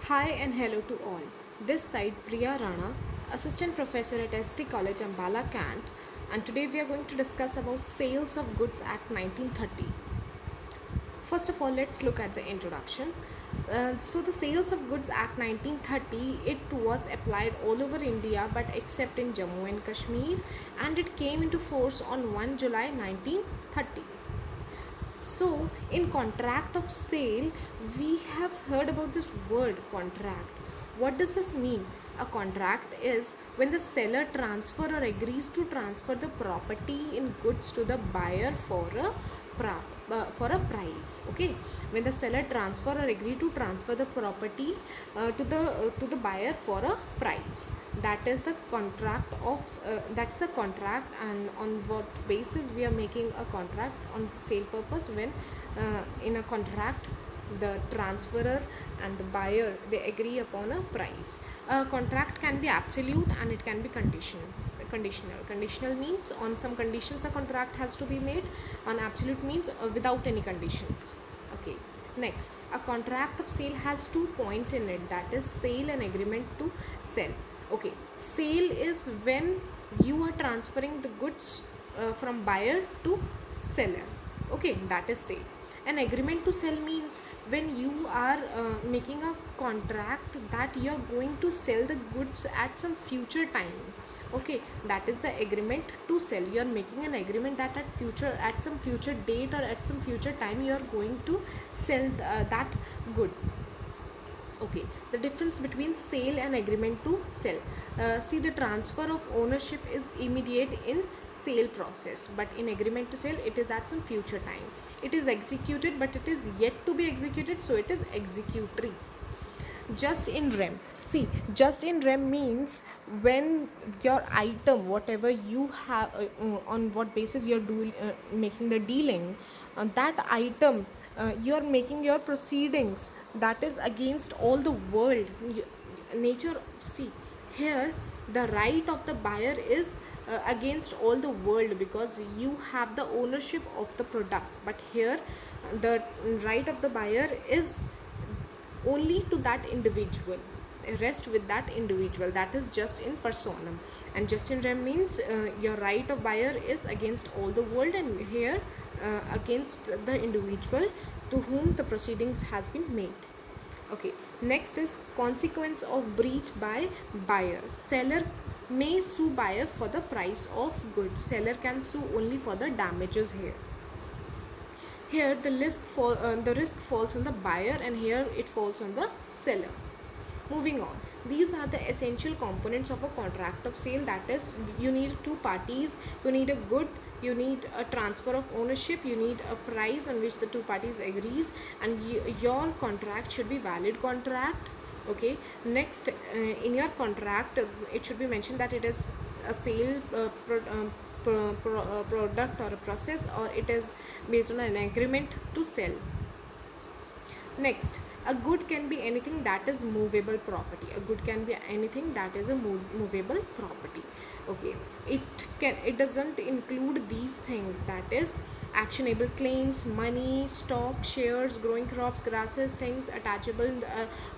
Hi and hello to all. This side Priya Rana, Assistant Professor at ST College Ambala Kant, and today we are going to discuss about Sales of Goods Act 1930. First of all, let's look at the introduction. So the Sales of Goods Act 1930, it was applied all over India but except in Jammu and Kashmir, and it came into force on 1 July 1930. So, in contract of sale, we have heard about this word contract. What does this mean? A contract is when the seller transfer or agrees to transfer the property in goods to the buyer for a price. Okay, when the seller transfer or agree to transfer the property to the buyer for a price, that is the contract of that's a contract. And on what basis we are making a contract on sale purpose? When in a contract the transferor and the buyer, they agree upon a price. A contract can be absolute and it can be conditional means on some conditions a contract has to be made. On absolute means without any conditions. Okay, next, a contract of sale has 2 points in it, that is sale and agreement to sell. Okay, sale is when you are transferring the goods from buyer to seller. Okay, that is sale. An agreement to sell means when you are making a contract that you are going to sell the goods at some future time. Okay, that is the agreement to sell. You are making an agreement that at some future date or at some future time you are going to sell that good. Okay, the difference between sale and agreement to sell. See, the transfer of ownership is immediate in sale process, but in agreement to sell it is at some future time. It is executed but it is yet to be executed, so it is executory. Just in rem, see, just in rem means when your item, whatever you have, on what basis you're making the dealing, that item, you're making your proceedings, that is against all the world. Nature, see, here the right of the buyer is against all the world because you have the ownership of the product, but here the right of the buyer is only to that individual, rest with that individual, that is just in personam. And just in rem means your right of buyer is against all the world, and here against the individual to whom the proceedings has been made. Okay, next is consequence of breach by buyer. Seller may sue buyer for the price of goods. Seller can sue only for the damages here. Here the risk falls on the buyer, and here it falls on the seller. Moving on, these are the essential components of a contract of sale, that is you need two parties, you need a good, you need a transfer of ownership, you need a price on which the two parties agrees, and your contract should be valid contract. Okay, next, in your contract it should be mentioned that it is a sale product or a process, or it is based on an agreement to sell. Next, a good can be anything that is movable property. A good can be anything that is a movable property. Okay, it doesn't include these things, that is actionable claims, money, stock, shares, growing crops, grasses, things attachable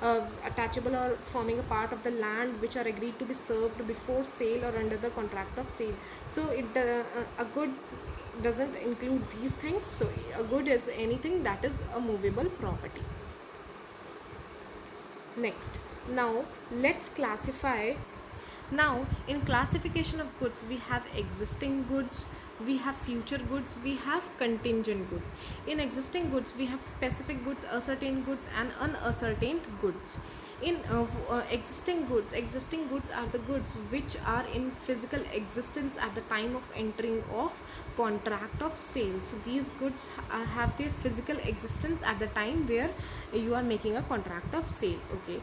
or forming a part of the land which are agreed to be served before sale or under the contract of sale. So a good doesn't include these things. So a good is anything that is a movable property. Next, now let's classify. Now in classification of goods, we have existing goods, we have future goods, we have contingent goods. In existing goods we have specific goods, ascertained goods, and unascertained goods. In existing goods are the goods which are in physical existence at the time of entering of contract of sale. So these goods have their physical existence at the time where you are making a contract of sale. Okay,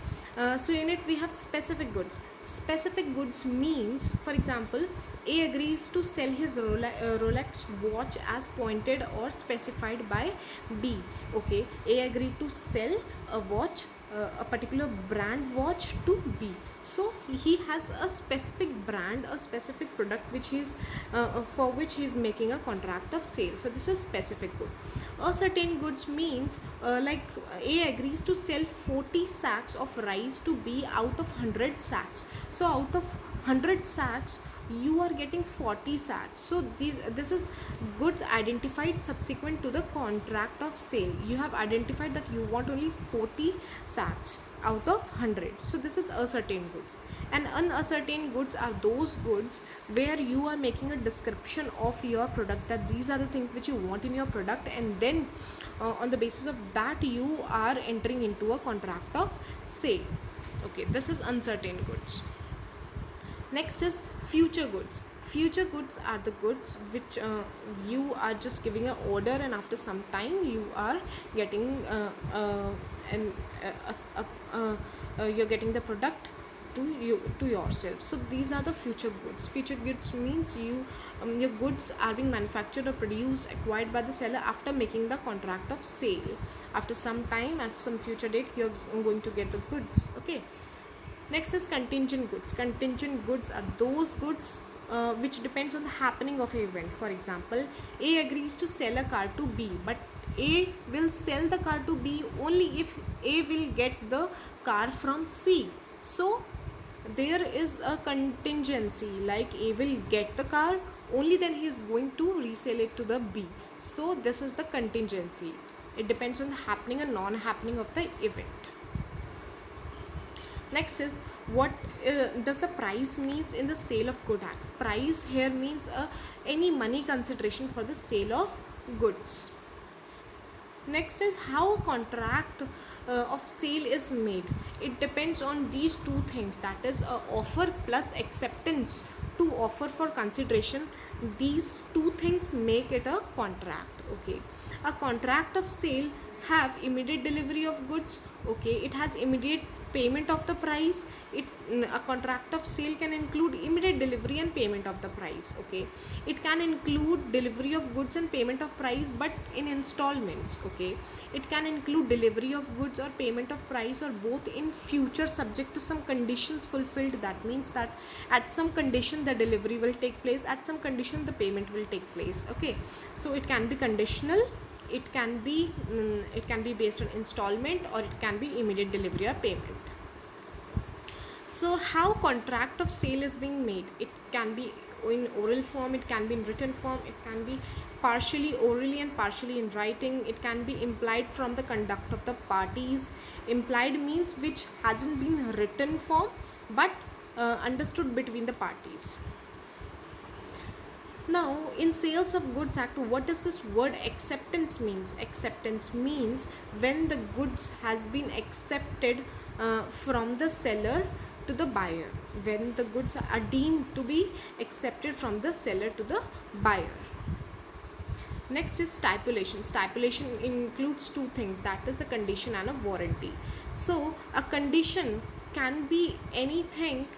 so in it we have specific goods. Specific goods means, for example, A agrees to sell his Rolex watch as pointed or specified by B. Okay, A agreed to sell a watch a particular brand watch to B. So he has a specific brand, a specific product which he's for which he is making a contract of sale. So this is specific good. A certain goods means like A agrees to sell 40 sacks of rice to B out of 100 sacks. So out of 100 sacks you are getting 40 sacks. So this is goods identified subsequent to the contract of sale. You have identified that you want only 40 sacks out of 100. So this is ascertain goods. And unascertained goods are those goods where you are making a description of your product, that these are the things which you want in your product, and then on the basis of that you are entering into a contract of sale. Okay, this is uncertain goods. Next is future goods. Future goods are the goods which you are just giving an order, and after some time you are getting you're getting the product to yourself. So these are the future goods. Future goods means your goods are being manufactured or produced, acquired by the seller after making the contract of sale. After some time, at some future date, you're going to get the goods. Okay. Next is contingent goods. Contingent goods are those goods which depends on the happening of an event. For example, A agrees to sell a car to B, but A will sell the car to B only if A will get the car from C. So there is a contingency, like A will get the car, only then he is going to resell it to the B. So this is the contingency. It depends on the happening and non-happening of the event. Next is what does the price means in the sale of good act. Price here means any money consideration for the sale of goods. Next is how a contract of sale is made. It depends on these two things, that is offer plus acceptance to offer for consideration. These two things make it a contract. Okay, a contract of sale have immediate delivery of goods. Okay, it has immediate payment of the price. A contract of sale can include immediate delivery and payment of the price. Okay, it can include delivery of goods and payment of price, but in installments. Okay, it can include delivery of goods or payment of price, or both in future, subject to some conditions fulfilled. That means that at some condition the delivery will take place, at some condition the payment will take place. Okay, so it can be conditional, it can be based on installment, or it can be immediate delivery or payment. So how contract of sale is being made? It can be in oral form, it can be in written form, it can be partially orally and partially in writing, it can be implied from the conduct of the parties. Implied means which hasn't been written form but understood between the parties. Now, in Sales of Goods Act, what does this word acceptance means? Acceptance means when the goods has been accepted from the seller to the buyer. When the goods are deemed to be accepted from the seller to the buyer. Next is stipulation. Stipulation includes two things, that is a condition and a warranty. So, a condition can be anything.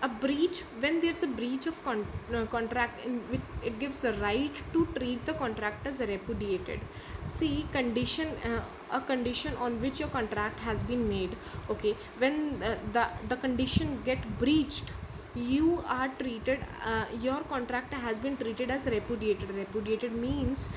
A breach, when there's a breach of contract in which it gives a right to treat the contract as repudiated. See, condition, a condition on which your contract has been made. Okay, when the condition get breached, you are treated, your contract has been treated as repudiated. Repudiated means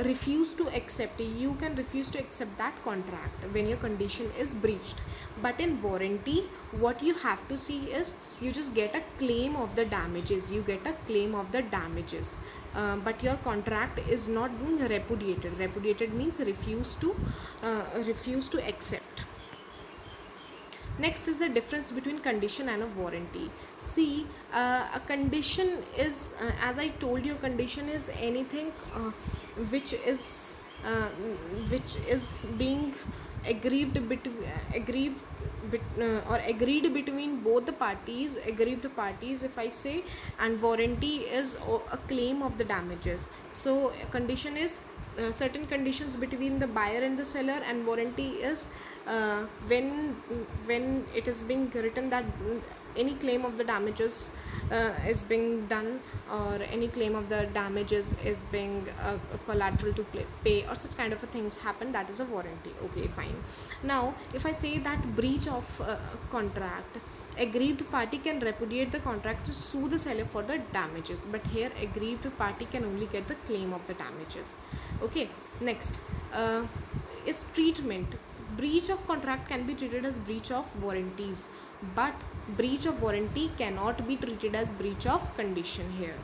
refuse to accept. You can refuse to accept that contract when your condition is breached. But in warranty, what you have to see is you just get a claim of the damages. But your contract is not being repudiated. Repudiated means refuse to accept. Next is the difference between condition and a warranty. See, a condition is, as I told you, condition is anything which is being agreed between both the parties, aggrieved parties, if I say, and warranty is a claim of the damages. So a condition is certain conditions between the buyer and the seller, and warranty is when it is being written that any claim of the damages is being done, or any claim of the damages is being collateral to pay, or such kind of things happen, that is a warranty. Okay, fine. Now if I say that breach of contract, aggrieved party can repudiate the contract to sue the seller for the damages, but here aggrieved party can only get the claim of the damages. Okay, next is treatment. Breach of contract can be treated as breach of warranties, but breach of warranty cannot be treated as breach of condition here.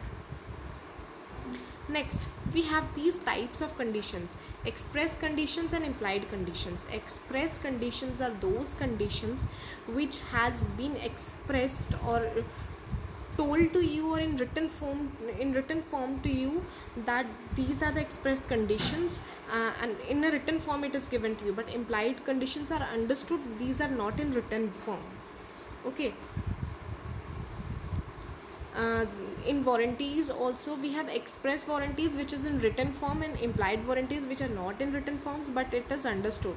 Next, we have these types of conditions: express conditions and implied conditions. Express conditions are those conditions which has been expressed or told to you, or in written form to you, that these are the express conditions, and in a written form it is given to you. But implied conditions are understood, these are not in written form. Okay. In warranties also we have express warranties which is in written form, and implied warranties which are not in written forms but it is understood.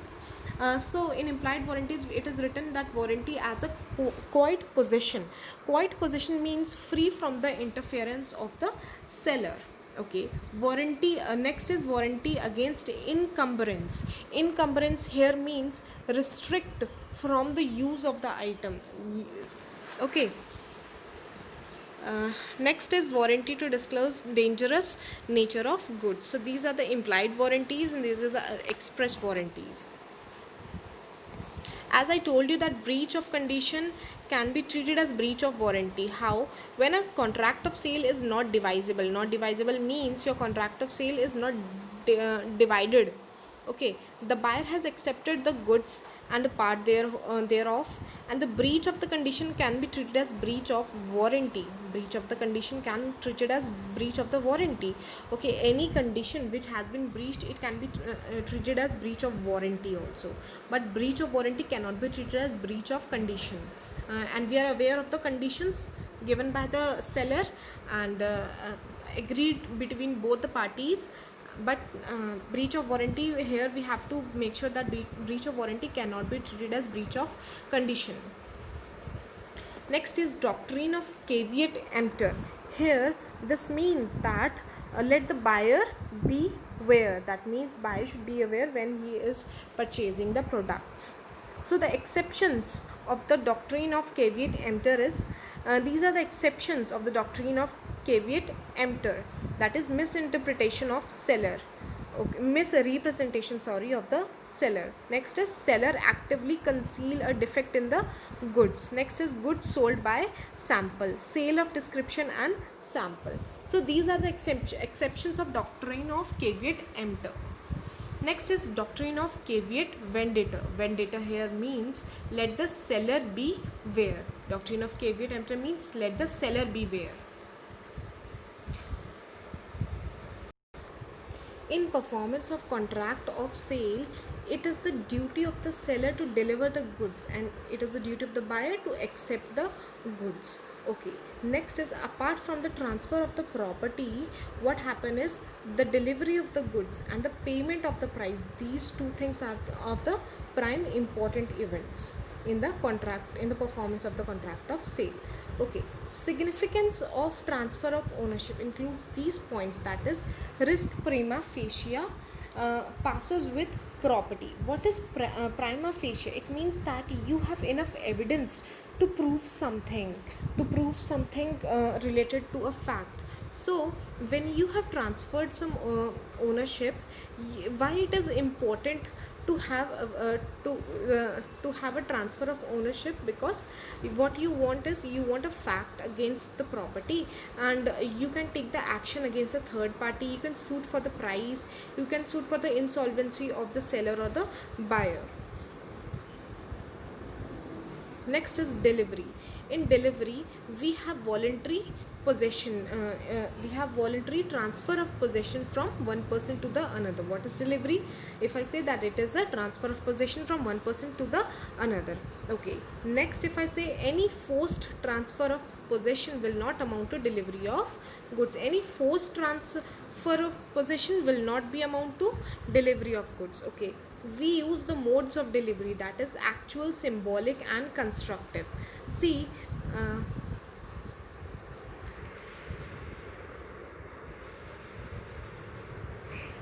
So in implied warranties it is written that warranty as a quiet possession. Quiet possession means free from the interference of the seller. Okay, warranty next is warranty against encumbrance. Encumbrance here means restrict from the use of the item. Okay. Next is warranty to disclose dangerous nature of goods. So these are the implied warranties and these are the express warranties. As I told you that breach of condition can be treated as breach of warranty. How? When a contract of sale is not divisible. Not divisible means your contract of sale is not divided. Okay, the buyer has accepted the goods and a part thereof, and the breach of the condition can be treated as breach of warranty. Breach of the condition can be treated as breach of the warranty. Okay, any condition which has been breached, it can be treated as breach of warranty also, but breach of warranty cannot be treated as breach of condition. And we are aware of the conditions given by the seller and agreed between both the parties. But breach of warranty, here we have to make sure that breach of warranty cannot be treated as breach of condition. Next is doctrine of caveat emptor. Here this means that let the buyer beware. That means buyer should be aware when he is purchasing the products. So the exceptions of the doctrine of caveat emptor is these are the exceptions of the doctrine of caveat emptor, that is misinterpretation of seller. Okay, misrepresentation of the seller. Next is seller actively conceal a defect in the goods. Next is goods sold by sample, sale of description and sample. So these are the exceptions of doctrine of caveat emptor. Next is doctrine of caveat vendetta. Vendetta here means let the seller beware. Doctrine of caveat emptor means let the seller beware. In performance of contract of sale, it is the duty of the seller to deliver the goods, and it is the duty of the buyer to accept the goods. Okay, next is apart from the transfer of the property, what happen is the delivery of the goods and the payment of the price. These two things are of the prime important events in the contract, in the performance of the contract of sale. Okay, significance of transfer of ownership includes these points, that is risk prima facie passes with property. What is prima facie? It means that you have enough evidence to prove something, related to a fact. So when you have transferred some ownership, why it is important to have a transfer of ownership? Because what you want is you want a fact against the property, and you can take the action against a third party. You can suit for the price, you can suit for the insolvency of the seller or the buyer. Next is delivery. In delivery we have voluntary possession, we have voluntary transfer of possession from one person to the another. What is delivery? If I say that it is a transfer of possession from one person to the another. Okay, next if I say any forced transfer of possession will not amount to delivery of goods. Any forced transfer of possession will not be amount to delivery of goods. Okay, we use the modes of delivery, that is actual, symbolic and constructive. See, uh,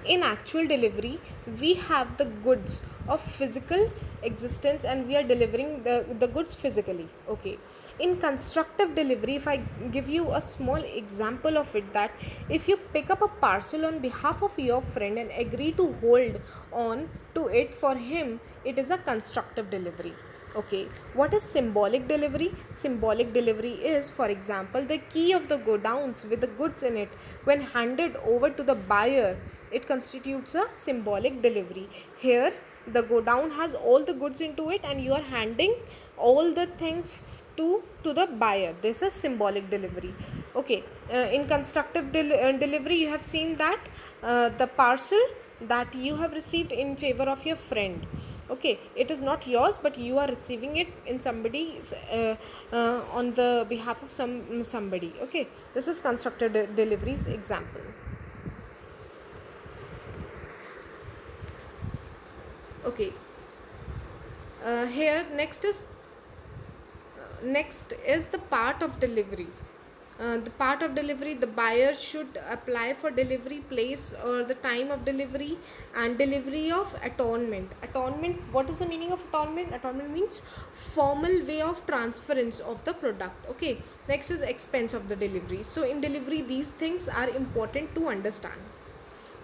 in actual delivery, we have the goods of physical existence and we are delivering the goods physically. Okay, in constructive delivery, if I give you a small example of it, that if you pick up a parcel on behalf of your friend and agree to hold on to it for him, it is a constructive delivery. Okay, what is symbolic delivery? Symbolic delivery is, for example, the key of the godowns with the goods in it, when handed over to the buyer, it constitutes a symbolic delivery. Here the godown has all the goods into it and you are handing all the things to the buyer. This is symbolic delivery. Okay, in constructive delivery, you have seen that the parcel that you have received in favor of your friend, okay, it is not yours but you are receiving it in somebody's on the behalf of somebody. Okay, this is constructive deliveries example. Okay, here next is the part of delivery. The part of delivery, the buyer should apply for delivery place or the time of delivery, and delivery of atonement. Atonement, what is the meaning of atonement? Atonement means formal way of transference of the product. Okay, next is expense of the delivery. So in delivery, these things are important to understand.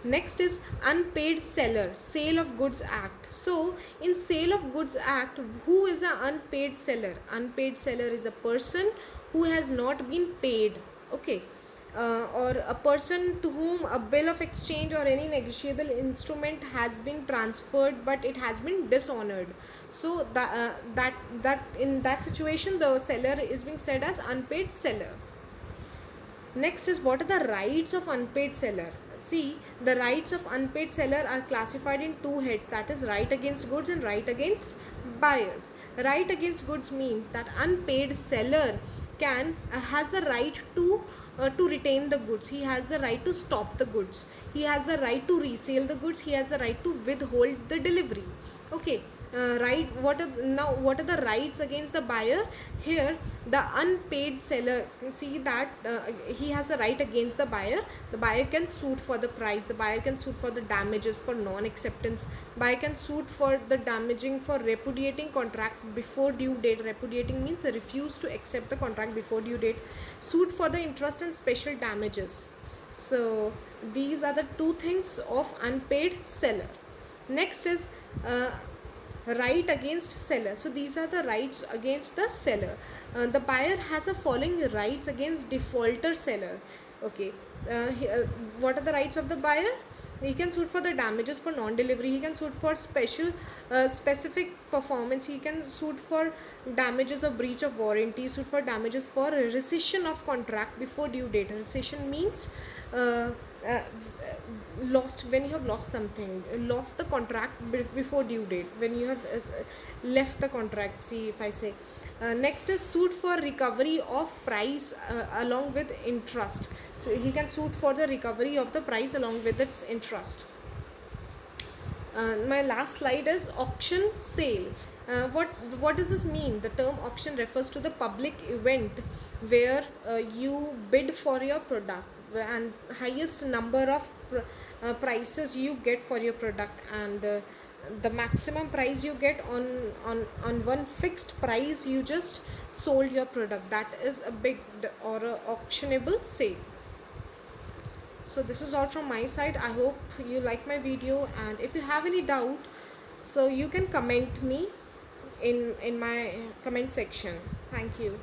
Next is unpaid seller, sale of goods act. So in sale of goods act, who is an unpaid seller? Unpaid seller is a person who has not been paid. Okay, or a person to whom a bill of exchange or any negotiable instrument has been transferred but it has been dishonored. So that in that situation, the seller is being said as unpaid seller. Next is, what are the rights of unpaid seller? See, the rights of unpaid seller are classified in two heads, that is right against goods and right against buyers. Right against goods means that unpaid seller can has the right to retain the goods. He has the right to stop the goods. He has the right to resell the goods. He has the right to withhold the delivery. Okay, right, what are the rights against the buyer? Here the unpaid seller, see that he has a right against the buyer. The buyer can suit for the price, the buyer can suit for the damages for non acceptance, buyer can suit for the damaging for repudiating contract before due date. Repudiating means refuse to accept the contract before due date. Suit for the interest and special damages. So these are the two things of unpaid seller. Next is right against seller. So these are the rights against the seller. The buyer has a following rights against defaulter seller. Okay, what are the rights of the buyer? He can suit for the damages for non-delivery. He can suit for specific performance. He can suit for damages of breach of warranty. Suit for damages for rescission of contract before due date. Rescission means uh, uh, lost, when you have lost something, lost the contract before due date, when you have left the contract. See, if I say next is suit for recovery of price along with interest. So he can suit for the recovery of the price along with its interest. My last slide is auction sale. What does this mean? The term auction refers to the public event where you bid for your product and highest number of prices you get for your product, and the maximum price you get on one fixed price you just sold your product. That is a bid or a auctionable sale. So this is all from my side. I hope you like my video, and if you have any doubt, so you can comment me in my comment section. Thank you.